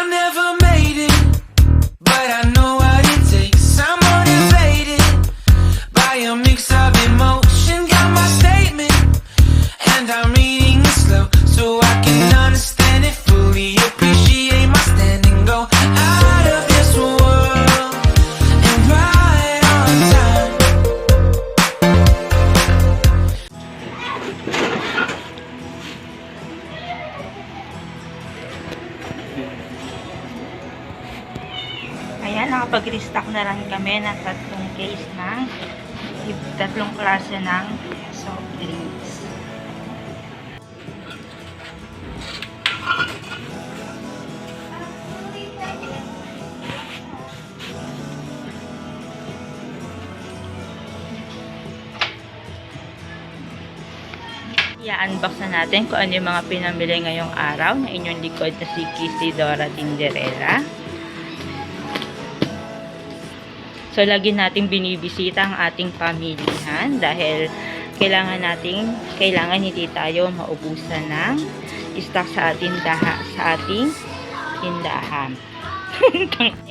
I never made it, but I know what it takes. I'm motivated by a mix of emotion. Got my statement, and I'm reading it slow so I can understand it fully. Appreciate my stand and go out of this world and right on time. Ayan, nakapag-restock na lang kami ng tatlong case ng tatlong klase ng soft drinks. I-unbox na natin kung ano yung mga pinamili ngayong araw na inyong likod na si Kissy Dora Tinderella. So, lagi nating binibisita ang ating pamilihan dahil kailangan hindi tayo maubusan ng stock sa ating tindahan.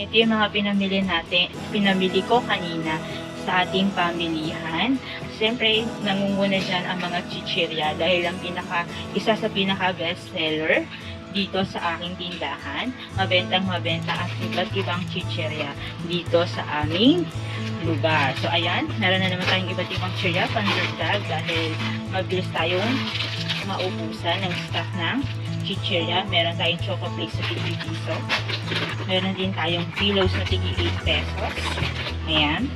Ito yung mga pinamili ko kanina sa ating pamilihan. Siyempre, nangunguna dyan ang mga chichirya dahil isa sa pinaka best seller dito sa aking tindahan. Mabenta ang iba't ibang chichirya dito sa aming lugar. So, ayan, meron na naman tayong iba't ibang chichirya, pandagdag, dahil mabilis tayong maubusan ng stock ng chichirya. Meron tayong choco flakes sa tig piso. Meron din tayong pillows na tig 8 pesos. Ayan.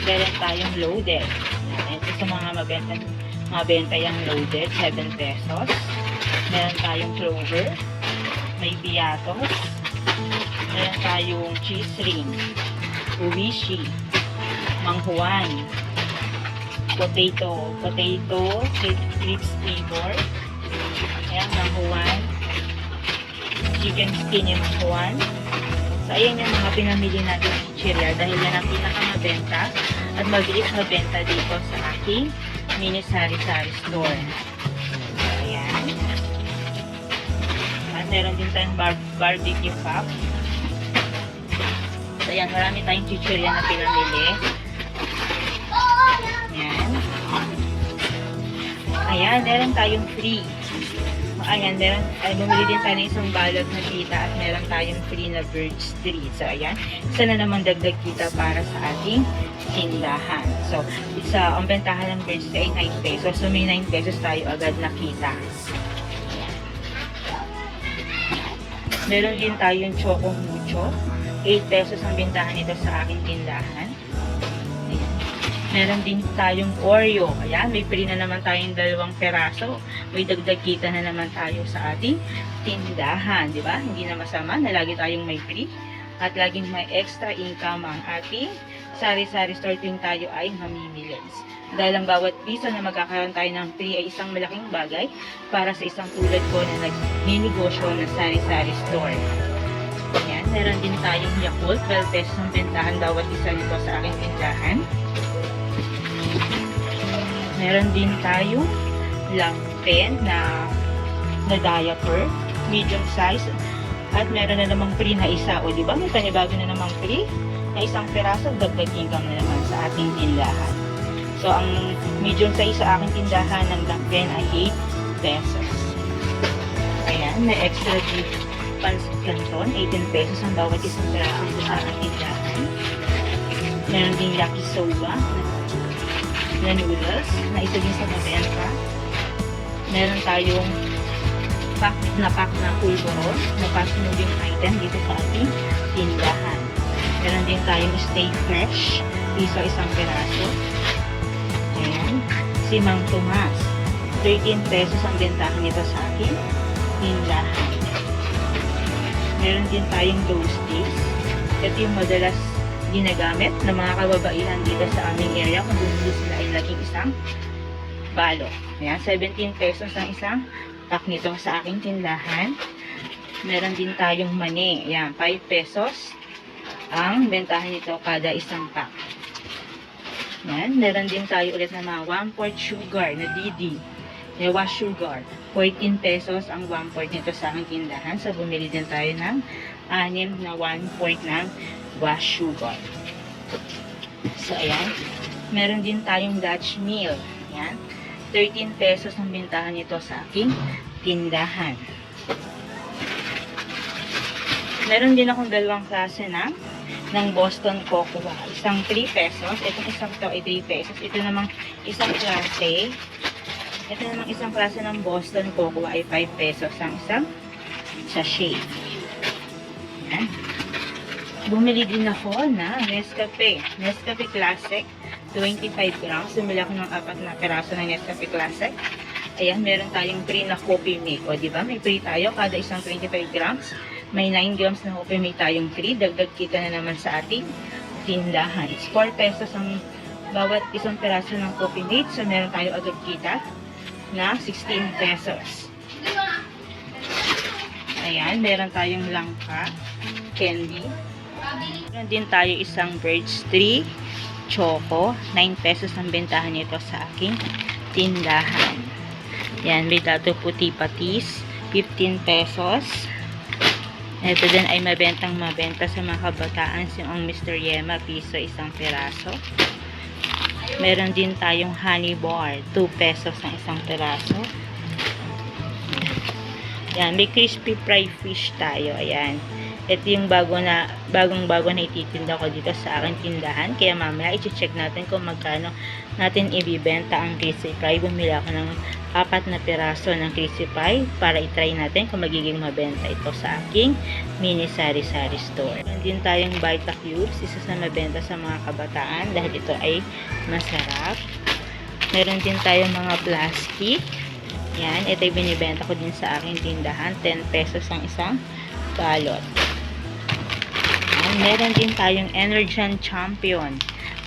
Meron tayong loaded. Ayan. Ito sa mga mabenta yung loaded, 7 pesos. Meron tayong clover, may biatos, meron tayong cheese ring, uwishi, manghuan, potato crips flavor, ayan, manghuan, chicken skin yung manghuan. So, ayan yung mga pinamili natin sa chichirya dahil yan ang pinakamabenta at mabilis mabenta dito sa aking mini sari-sari store. Meron din tayong barbecue pop. So, ayan, marami tayong chichirya na pinamili. Ayan. Ayan, meron tayong free. Ayan, bumili din tayo ng isang balot na kita at meron tayong free na birch tree. So, ayan, isa na naman dagdag kita para sa ating tindahan. So, ang bentahan ng birch tree ay 9 pesos. So, may 9 pesos tayo agad nakita. Meron din tayong choco mucho. 8 pesos ang bintahan nito sa aking tindahan. Ayan. Meron din tayong Oreo. Ayan, may free na naman tayong 2 peraso. May dagdag kita na naman tayo sa ating tindahan. Diba? Hindi na masama na lagi tayong may free. At laging may extra income ang ating sari-sari store tuwing tayo ay mamimili. Dahil ang bawat piso na magkakaroon tayo ng free ay isang malaking bagay para sa isang tulad ko na nagninegosyo na sari-sari store. Ayan, meron din tayong Yakult, 12 pesos ang bentahan bawat isa nito sa aking tindahan. Meron din tayong long pen na diaper, medium size, at meron na namang free na isa. O diba, may panibago na namang free na isang peraso, dagdag income na naman sa ating tindahan. So, ang medium size sa aking tindahan ng long pen ay 8 pesos. Ayan, may extra cheap pancit canton, 18 pesos ang bawat isang peraso sa aking tindahan. Meron din yakisoba na noodles, na isa din sa mabenta. Meron tayong pack na pulboro, na fast moving item dito sa ating tindahan. Meron din tayong stay fresh, piso isang peraso. Ayan, si Mang Tomas, 13 pesos ang bentahan nito sa akin tindahan. Meron din tayong toasties. Ito yung madalas ginagamit ng mga kababaihan dito sa aming area kung bumili sila ay laging isang balot. Ayan, 17 pesos ang isang pack nito sa aking tindahan. Meron din tayong mani. Ayan, 5 pesos ang bentahan nito kada isang pack. Yan, meron din tayo ulit na mga 1/4 sugar na Didi. Ewa sugar. 14 pesos ang 1/4 nito sa aking tindahan. So, bumili din tayo ng 6 na 1/4 ng wash sugar. So, ayan. Meron din tayong Dutch meal. Ayan. 13 pesos ang bintahan nito sa aking tindahan. Meron din akong dalawang klase ng Boston Cocoa. Isang 3 pesos. Itong isang to ay 3 pesos. Ito namang isang klase. Ito namang isang klase ng Boston Cocoa ay 5 pesos ang isang sachet. Ayan. Bumili din ako na Nescafe. Nescafe Classic. 25 grams. Bumili ako ng 4 na peraso ng Nescafe Classic. Ayan, meron tayong free na coffee milk. O, diba? May free tayo. Kada isang 25 grams. May 9 grams na coffee milk tayong free. Dagdag kita na naman sa ating tindahan. It's 4 pesos ang bawat isang peraso ng coffee milk. So, meron tayo agad kita na 16 pesos. Ayan, meron tayong langka, candy. Meron din tayo isang Birch Tree Choco. 9 pesos ang bentahan nito sa aking tindahan. Ayan, may dato puti patis. 15 pesos. Ito din ay mabenta sa mga kabataan. Yung Mr. Yema, piso isang peraso. Meron din tayong honey bar, 2 pesos ang isang peraso. Yan, may crispy fried fish tayo. Ayan. Ito yung bagong bago na ititinda ko dito sa aking tindahan. Kaya mamaya i-check natin kung magkano natin ibibenta ang crispy fry. Bumili ako ng 4 na peraso ng crispy fry para i-try natin kung magiging mabenta ito sa aking mini sari-sari store. Meron din tayong Vita Cubes, isa sa mabenta sa mga kabataan dahil ito ay masarap. Meron din tayong mga plastic. Yan, ito ay binibenta ko din sa aking tindahan. 10 pesos ang isang balot. Yan, meron din tayong Energen Champion.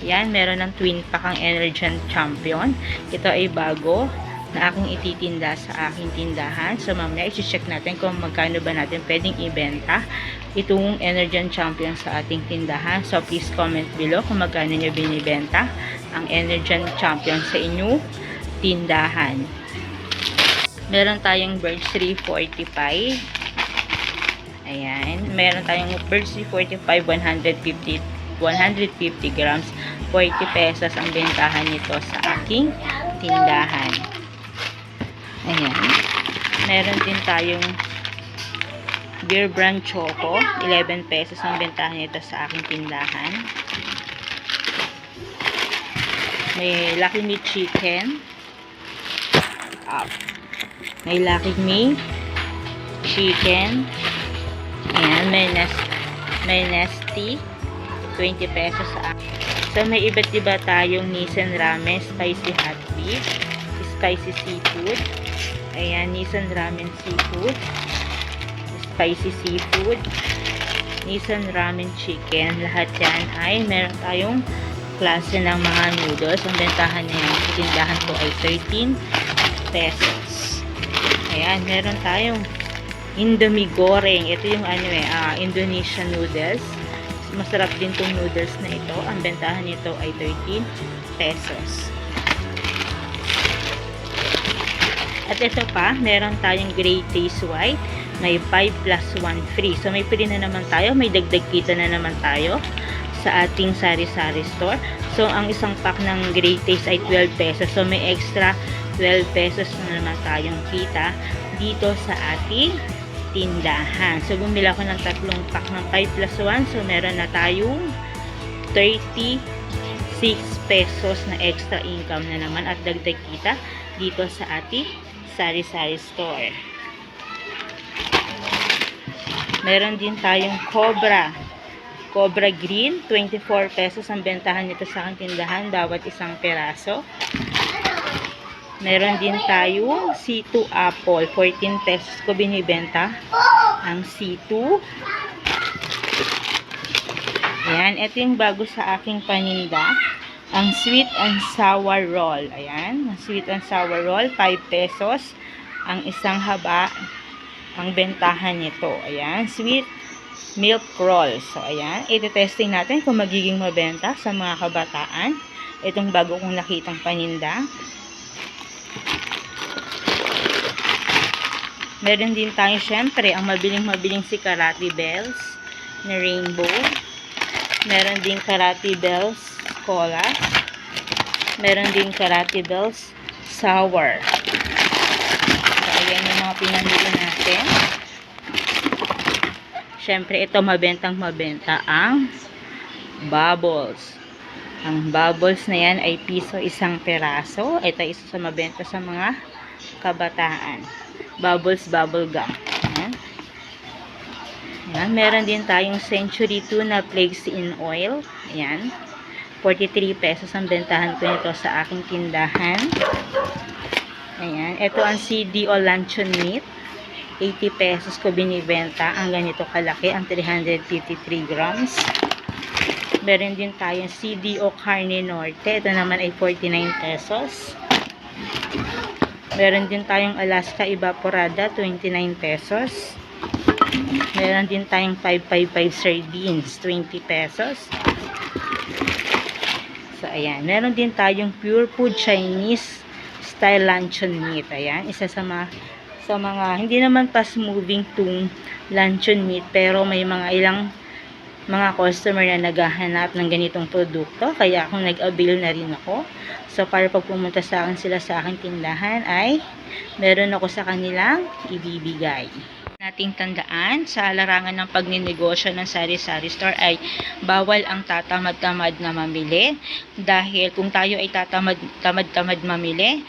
Yan, meron ng twin pack ang Energen Champion. Ito ay bago na aking ititinda sa aking tindahan. So, mamaya i-check natin kung magkano ba natin pwedeng ibenta itong Energen Champion sa ating tindahan. So, please comment below kung magkano nyo binibenta ang Energen Champion sa inyong tindahan. Meron tayong Birch Tree 45. Ayan. Meron tayong Birch Tree 45 150 grams. 40 pesos ang bentahan nito sa aking tindahan. Ayan. Meron din tayong Beer Brand Choco. 11 pesos ang bentahan nito sa aking tindahan. May Lucky Me Chicken. May Lucky Me Chicken. Ayan. May Nesty. 20 pesos sa akin. So, may iba't iba tayong Nissan Ramen Spicy Hot Beef. Spicy Seafood. Ayan, Nissan Ramen Seafood. Spicy Seafood. Nissan Ramen Chicken. Lahat yan ay meron tayong klase ng mga noodles. Ang bentahan niya yung tindahan ko ay 13 pesos. Ayan, meron tayong Indomie Goreng. Ito yung Indonesian noodles. Masarap din tong noodles na ito. Ang bentahan nito ay 13 pesos. At ito pa, meron tayong Gray Taste White. May 5 plus 1 free. So, may free na naman tayo. May dagdag kita na naman tayo sa ating sari-sari store. So, ang isang pack ng Gray Taste ay 12 pesos. So, may extra 12 pesos na naman tayong kita dito sa ating tindahan. So, bumili ako ng 3 pack ng 5 plus 1. So, meron na tayong 36 pesos na extra income na naman at dagdag kita dito sa ating sari-sari store. Meron din tayong Cobra Green. 24 pesos ang bentahan nito sa aking tindahan bawat isang peraso. Meron din tayong C2 Apple. 14 pesos ko binibenta ang C2. Ayan, ito yung bago sa aking paninda. Ang Sweet and Sour Roll. Ayan, ang Sweet and Sour Roll, 5 pesos. Ang isang haba, ang bentahan nito. Ayan, Sweet Milk Roll. So, ayan, iti-testing natin kung magiging mabenta sa mga kabataan. Itong bago kong nakitang paninda. Meron din tayo syempre ang mabiling-mabiling si Karate Bells na rainbow. Meron din Karate Bells cola. Meron din Karate Bells sour. So, ayan yung mga pinamili natin. Syempre, ito mabentang-mabenta ang bubbles. Ang bubbles na yan ay piso isang peraso. Ito isa sa mabenta sa mga kabataan. Bubbles bubble gum. Ayan. Ayan. Meron din tayong Century Tuna Flakes in Oil. Ayan. 43 pesos ang bentahan ko nito sa aking tindahan. Ayan. Ito ang CDO Luncheon Meat. 80 pesos ko binibenta. Ang ganito kalaki. Ang 353 grams. Meron din tayong CDO Carne Norte. Ito naman ay 49 pesos. Meron din tayong Alaska Evaporada, 29 pesos. Meron din tayong 555 sardines, 20 pesos. So, ayan. Meron din tayong Pure Food Chinese Style Luncheon Meat. Ayan. Isa sa mga hindi naman fast moving tong luncheon meat, pero may mga ilang mga customer na naghahanap ng ganitong produkto, kaya ako nag-avail na rin ako. So, para pag pumunta sa akin sila sa aking tindahan, ay meron ako sa kanilang ibibigay. Nating tandaan, sa larangan ng pagninegosyo ng sari-sari store ay bawal ang tatamad-tamad na mamili. Dahil kung tayo ay tamad-tamad mamili,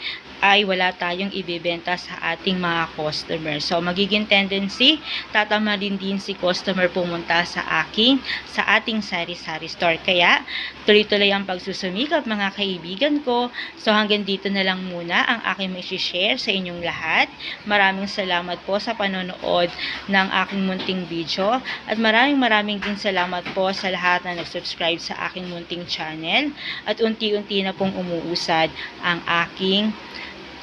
ay wala tayong ibibenta sa ating mga customer. So, magiging tendency, tatamadin din si customer pumunta sa ating sari-sari store. Kaya, tuloy-tuloy ang pagsusumikap mga kaibigan ko. So, hanggang dito na lang muna ang aking may share sa inyong lahat. Maraming salamat po sa panonood ng aking munting video. At maraming din salamat po sa lahat na nag-subscribe sa aking munting channel. At unti-unti na pong umuusad ang aking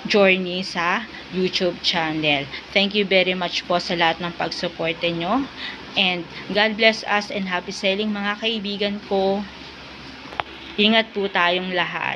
journey sa YouTube channel. Thank you very much po sa lahat ng pagsuporta nyo. And God bless us and happy selling mga kaibigan ko. Ingat po tayong lahat.